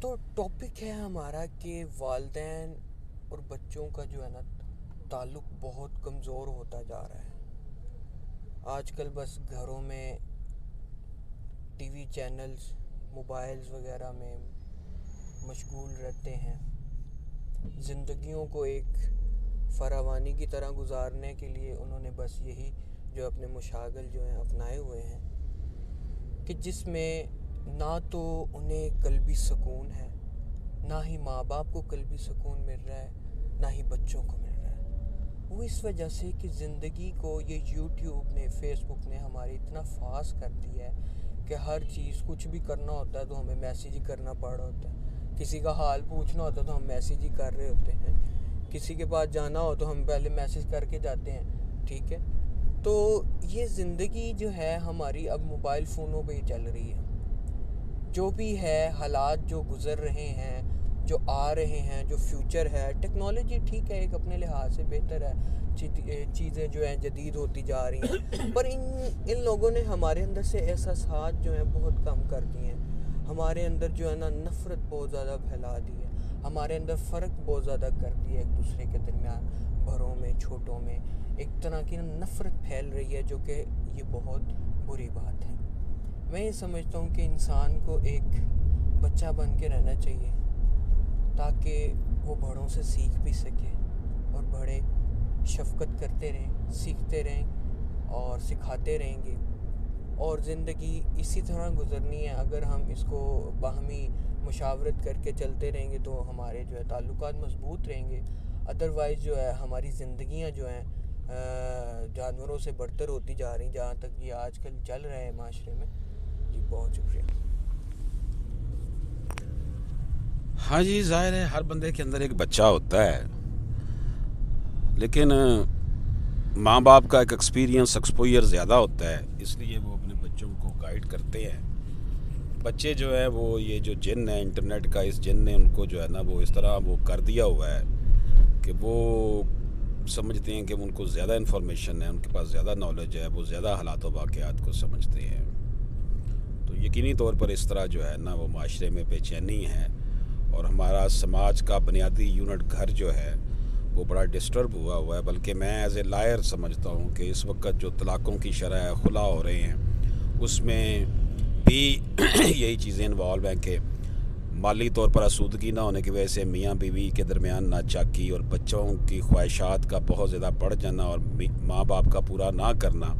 تو ٹاپک ہے ہمارا کہ والدین اور بچوں کا جو ہے نا تعلق بہت کمزور ہوتا جا رہا ہے آج کل. بس گھروں میں ٹی وی چینلز، موبائلز وغیرہ میں مشغول رہتے ہیں. زندگیوں کو ایک فراوانی کی طرح گزارنے کے لیے انہوں نے بس یہی جو اپنے مشاغل جو ہیں اپنائے ہوئے ہیں کہ جس میں نہ تو انہیں قلبی سکون ہے، نہ ہی ماں باپ کو قلبی سکون مل رہا ہے، نہ ہی بچوں کو مل رہا ہے. وہ اس وجہ سے کہ زندگی کو یہ یوٹیوب نے، فیس بک نے ہماری اتنا فاسٹ کر دیا ہے کہ ہر چیز کچھ بھی کرنا ہوتا ہے تو ہمیں میسیج ہی کرنا پڑ رہا ہوتا ہے. کسی کا حال پوچھنا ہوتا ہے تو ہم میسیج ہی کر رہے ہوتے ہیں. کسی کے پاس جانا ہو تو ہم پہلے میسیج کر کے جاتے ہیں. ٹھیک ہے، تو یہ زندگی جو ہے ہماری اب موبائل فونوں پہ ہی چل رہی ہے. جو بھی ہے حالات جو گزر رہے ہیں، جو آ رہے ہیں، جو فیوچر ہے، ٹیکنالوجی ٹھیک ہے ایک اپنے لحاظ سے بہتر ہے، چیزیں جو ہیں جدید ہوتی جا رہی ہیں، پر ان لوگوں نے ہمارے اندر سے احساسات جو ہیں بہت کم کر دیے ہیں. ہمارے اندر جو ہے نا نفرت بہت زیادہ پھیلا دی ہے، ہمارے اندر فرق بہت زیادہ کر دی ہے ایک دوسرے کے درمیان. بڑوں میں چھوٹوں میں ایک طرح کی نفرت پھیل رہی ہے جو کہ یہ بہت بری بات ہے. میں یہ سمجھتا ہوں کہ انسان کو ایک بچہ بن کے رہنا چاہیے تاکہ وہ بڑوں سے سیکھ بھی سکے اور بڑے شفقت کرتے رہیں، سیکھتے رہیں اور سکھاتے رہیں گے. اور زندگی اسی طرح گزرنی ہے. اگر ہم اس کو باہمی مشاورت کر کے چلتے رہیں گے تو ہمارے جو ہے تعلقات مضبوط رہیں گے. ادروائز جو ہے ہماری زندگیاں جو ہیں جانوروں سے برتر ہوتی جا رہی ہیں جہاں تک یہ آج کل چل رہے ہیں معاشرے میں. جی بہت شکریہ. ہاں جی، ظاہر ہے ہر بندے کے اندر ایک بچہ ہوتا ہے، لیکن ماں باپ کا ایک ایکسپوئر زیادہ ہوتا ہے، اس لیے وہ اپنے بچوں کو گائیڈ کرتے ہیں. بچے جو ہے وہ یہ جو جن ہے انٹرنیٹ کا، اس جن نے ان کو جو ہے نا وہ اس طرح وہ کر دیا ہوا ہے کہ وہ سمجھتے ہیں کہ ان کو زیادہ انفارمیشن ہے، ان کے پاس زیادہ نالج ہے، وہ زیادہ حالات و واقعات کو سمجھتے ہیں. تو یقینی طور پر اس طرح جو ہے نا وہ معاشرے میں بے چینی ہے اور ہمارا سماج کا بنیادی یونٹ گھر جو ہے وہ بڑا ڈسٹرب ہوا ہے. بلکہ میں ایز اے لائر سمجھتا ہوں کہ اس وقت جو طلاقوں کی شرح خلا ہو رہے ہیں اس میں بھی یہی چیزیں انوالو ہیں کہ مالی طور پر آسودگی نہ ہونے کی وجہ سے میاں بیوی کے درمیان ناچاکی اور بچوں کی خواہشات کا بہت زیادہ بڑھ جانا اور ماں باپ کا پورا نہ کرنا،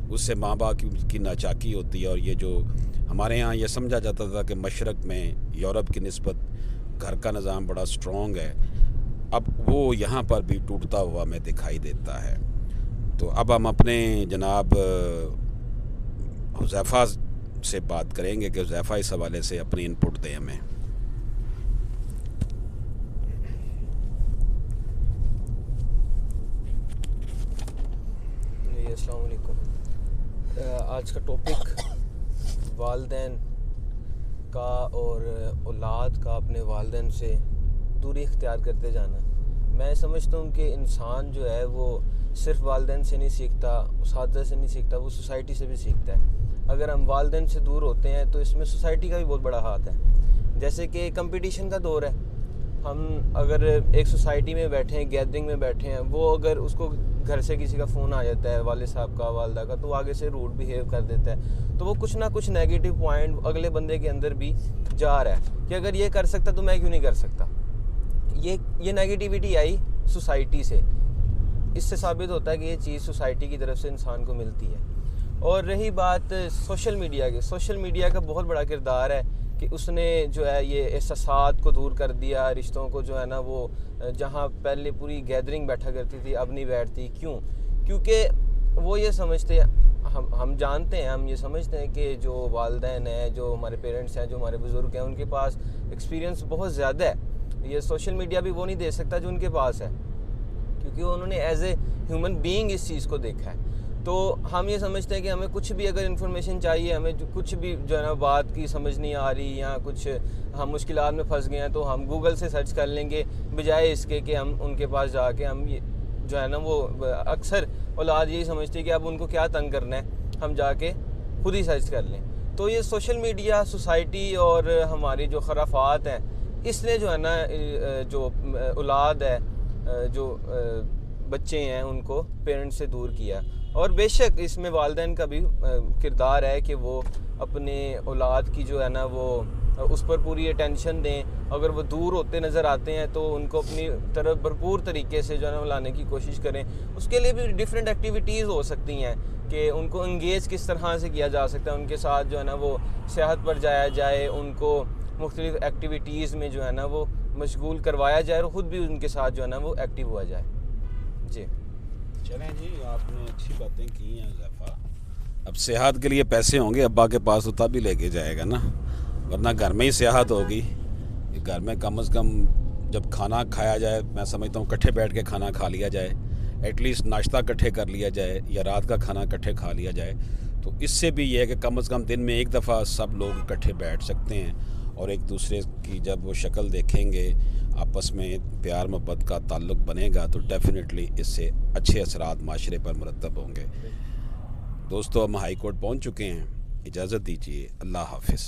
اس سے ماں باپ کی ناچاکی ہوتی ہے. اور یہ جو ہمارے ہاں یہ سمجھا جاتا تھا کہ مشرق میں یورپ کی نسبت گھر کا نظام بڑا سٹرونگ ہے، اب وہ یہاں پر بھی ٹوٹتا ہوا ہمیں دکھائی دیتا ہے. تو اب ہم اپنے جناب حذیفہ سے بات کریں گے کہ حذیفہ اس حوالے سے اپنی ان پٹ دیں ہمیں. جی السلام علیکم. آج کا ٹاپک والدین کا اور اولاد کا اپنے والدین سے دوری اختیار کرتے جانا. میں سمجھتا ہوں کہ انسان جو ہے وہ صرف والدین سے نہیں سیکھتا، اساتذہ سے نہیں سیکھتا، وہ سوسائٹی سے بھی سیکھتا ہے. اگر ہم والدین سے دور ہوتے ہیں تو اس میں سوسائٹی کا بھی بہت بڑا ہاتھ ہے. جیسے کہ کمپٹیشن کا دور ہے، ہم اگر ایک سوسائٹی میں بیٹھے ہیں، گیدرنگ میں بیٹھے ہیں، وہ اگر اس کو گھر سے کسی کا فون آ جاتا ہے، والد صاحب کا، والدہ کا، تو وہ آگے سے روڈ بیہیو کر دیتا ہے. تو وہ کچھ نہ کچھ نیگیٹو پوائنٹ اگلے بندے کے اندر بھی جا رہا ہے کہ اگر یہ کر سکتا تو میں کیوں نہیں کر سکتا. یہ نیگیٹیوٹی آئی سوسائٹی سے. اس سے ثابت ہوتا ہے کہ یہ چیز سوسائٹی کی طرف سے انسان کو ملتی ہے. اور رہی بات سوشل میڈیا کی، سوشل میڈیا کا بہت بڑا کردار ہے کہ اس نے جو ہے یہ احساسات کو دور کر دیا. رشتوں کو جو ہے نا وہ جہاں پہلے پوری گیدرنگ بیٹھا کرتی تھی اب نہیں بیٹھتی. کیوں؟ کیونکہ وہ یہ سمجھتے ہیں، ہم جانتے ہیں، ہم یہ سمجھتے ہیں کہ جو والدین ہیں، جو ہمارے پیرنٹس ہیں، جو ہمارے بزرگ ہیں، ان کے پاس ایکسپیرینس بہت زیادہ ہے. یہ سوشل میڈیا بھی وہ نہیں دے سکتا جو ان کے پاس ہے، کیونکہ انہوں نے ایز اے ہیومن بینگ اس چیز کو دیکھا ہے. تو ہم یہ سمجھتے ہیں کہ ہمیں کچھ بھی اگر انفارمیشن چاہیے، ہمیں کچھ بھی جو ہے نا بات کی سمجھ نہیں آ رہی یا کچھ ہم مشکلات میں پھنس گئے ہیں تو ہم گوگل سے سرچ کر لیں گے، بجائے اس کے کہ ہم ان کے پاس جا کے ہم یہ جو ہے نا وہ اکثر اولاد یہی سمجھتی ہے کہ اب ان کو کیا تنگ کرنا ہے، ہم جا کے خود ہی سرچ کر لیں. تو یہ سوشل میڈیا، سوسائٹی اور ہماری جو خرافات ہیں، اس نے جو ہے نا جو اولاد ہے، جو بچے ہیں، ان کو پیرنٹس سے دور کیا. اور بے شک اس میں والدین کا بھی کردار ہے کہ وہ اپنے اولاد کی جو ہے نا وہ اس پر پوری اٹینشن دیں. اگر وہ دور ہوتے نظر آتے ہیں تو ان کو اپنی طرف بھرپور طریقے سے جو ہے نا لانے کی کوشش کریں. اس کے لیے بھی ڈیفرنٹ ایکٹیویٹیز ہو سکتی ہیں کہ ان کو انگیج کس طرح سے کیا جا سکتا ہے. ان کے ساتھ جو ہے نا وہ سیاحت پر جایا جائے، ان کو مختلف ایکٹیویٹیز میں جو ہے نا وہ مشغول کروایا جائے، اور خود بھی ان کے ساتھ جو ہے نا وہ ایکٹیو ہوا جائے. جی چلیں جی، آپ نے اچھی باتیں کی ہیں حذیفہ. اب سیاحت کے لیے پیسے ہوں گے ابا کے پاس تو تب ہی لے کے جائے گا نا، ورنہ گھر میں ہی سیاحت ہوگی. گھر میں کم از کم جب کھانا کھایا جائے، میں سمجھتا ہوں کٹھے بیٹھ کے کھانا کھا لیا جائے، ایٹ لیسٹ ناشتہ کٹھے کر لیا جائے یا رات کا کھانا کٹھے کھا لیا جائے. تو اس سے بھی یہ ہے کہ کم از کم دن میں ایک دفعہ سب لوگ اکٹھے بیٹھ سکتے ہیں، اور ایک دوسرے کی جب وہ شکل دیکھیں گے، آپس میں پیار محبت کا تعلق بنے گا، تو ڈیفینیٹلی اس سے اچھے اثرات معاشرے پر مرتب ہوں گے. دوستو، ہم ہائی کورٹ پہنچ چکے ہیں. اجازت دیجیے. اللہ حافظ.